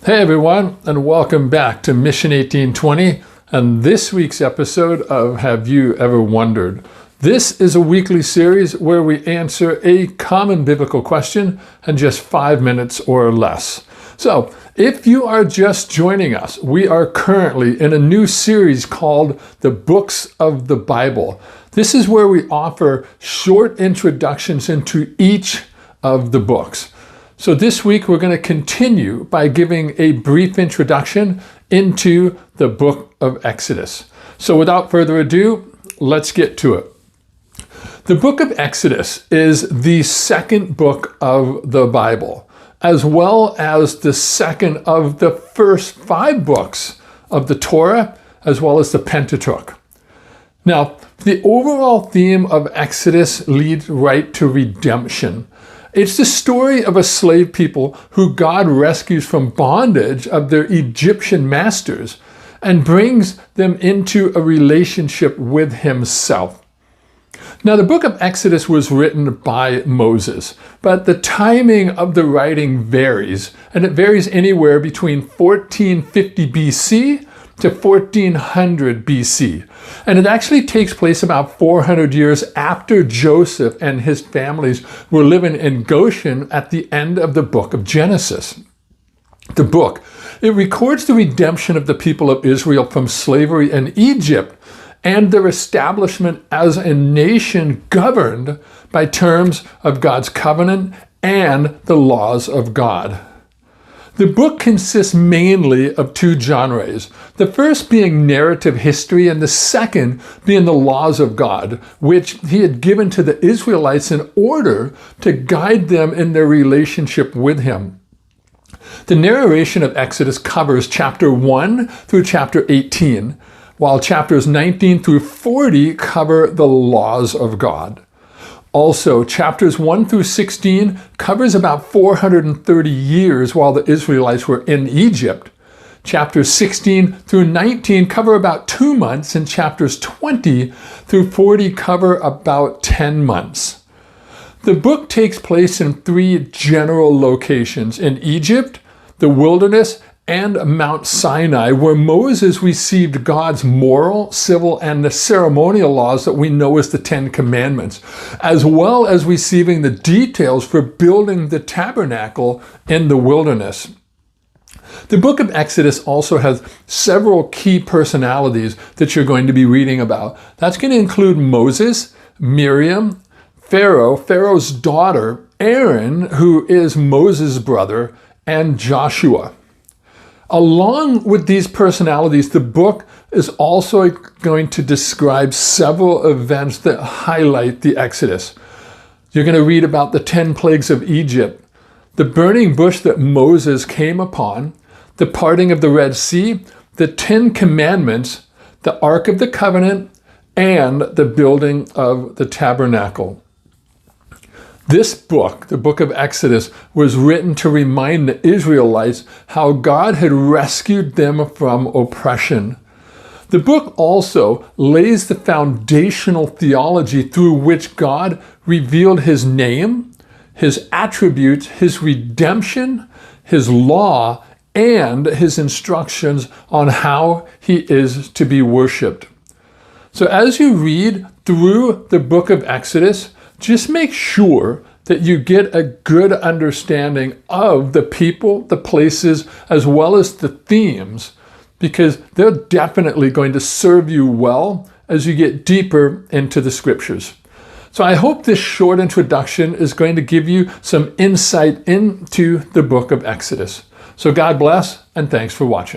Hey everyone, and welcome back to Mission 1820 and this week's episode of Have You Ever Wondered? This is a weekly series where we answer a common biblical question in just 5 minutes or less. So, if you are just joining us, we are currently in a new series called The Books of the Bible. This is where we offer short introductions into each of the books. So this week we're going to continue by giving a brief introduction into the book of Exodus. So without further ado, let's get to it. The book of Exodus is the second book of the Bible, as well as the second of the first 5 books of the Torah, as well as the Pentateuch. Now, the overall theme of Exodus leads right to redemption. It's the story of a slave people who God rescues from bondage of their Egyptian masters and brings them into a relationship with himself. Now, the book of Exodus was written by Moses, but the timing of the writing varies, and it varies anywhere between 1450 BC to 1400 BC. And it actually takes place about 400 years after Joseph and his families were living in Goshen at the end of the book of Genesis. The book, it records the redemption of the people of Israel from slavery in Egypt and their establishment as a nation governed by terms of God's covenant and the laws of God. The book consists mainly of 2 genres, the first being narrative history and the second being the laws of God, which he had given to the Israelites in order to guide them in their relationship with him. The narration of Exodus covers chapter 1 through chapter 18, while chapters 19 through 40 cover the laws of God. Also, chapters 1 through 16 covers about 430 years while the Israelites were in Egypt. Chapters 16 through 19 cover about 2 months, and chapters 20 through 40 cover about 10 months. The book takes place in 3 general locations: in Egypt, the wilderness, and Mount Sinai, where Moses received God's moral, civil, and the ceremonial laws that we know as the 10 Commandments, as well as receiving the details for building the tabernacle in the wilderness. The book of Exodus also has several key personalities that you're going to be reading about. That's going to include Moses, Miriam, Pharaoh, Pharaoh's daughter, Aaron, who is Moses' brother, and Joshua. Along with these personalities, the book is also going to describe several events that highlight the Exodus. You're going to read about the 10 plagues of Egypt, the burning bush that Moses came upon, the parting of the Red Sea, the 10 Commandments, the Ark of the Covenant, and the building of the tabernacle. This book, the book of Exodus, was written to remind the Israelites how God had rescued them from oppression. The book also lays the foundational theology through which God revealed his name, his attributes, his redemption, his law, and his instructions on how he is to be worshiped. So as you read through the book of Exodus, just make sure that you get a good understanding of the people, the places, as well as the themes, because they're definitely going to serve you well as you get deeper into the scriptures. So I hope this short introduction is going to give you some insight into the book of Exodus. So God bless, and thanks for watching.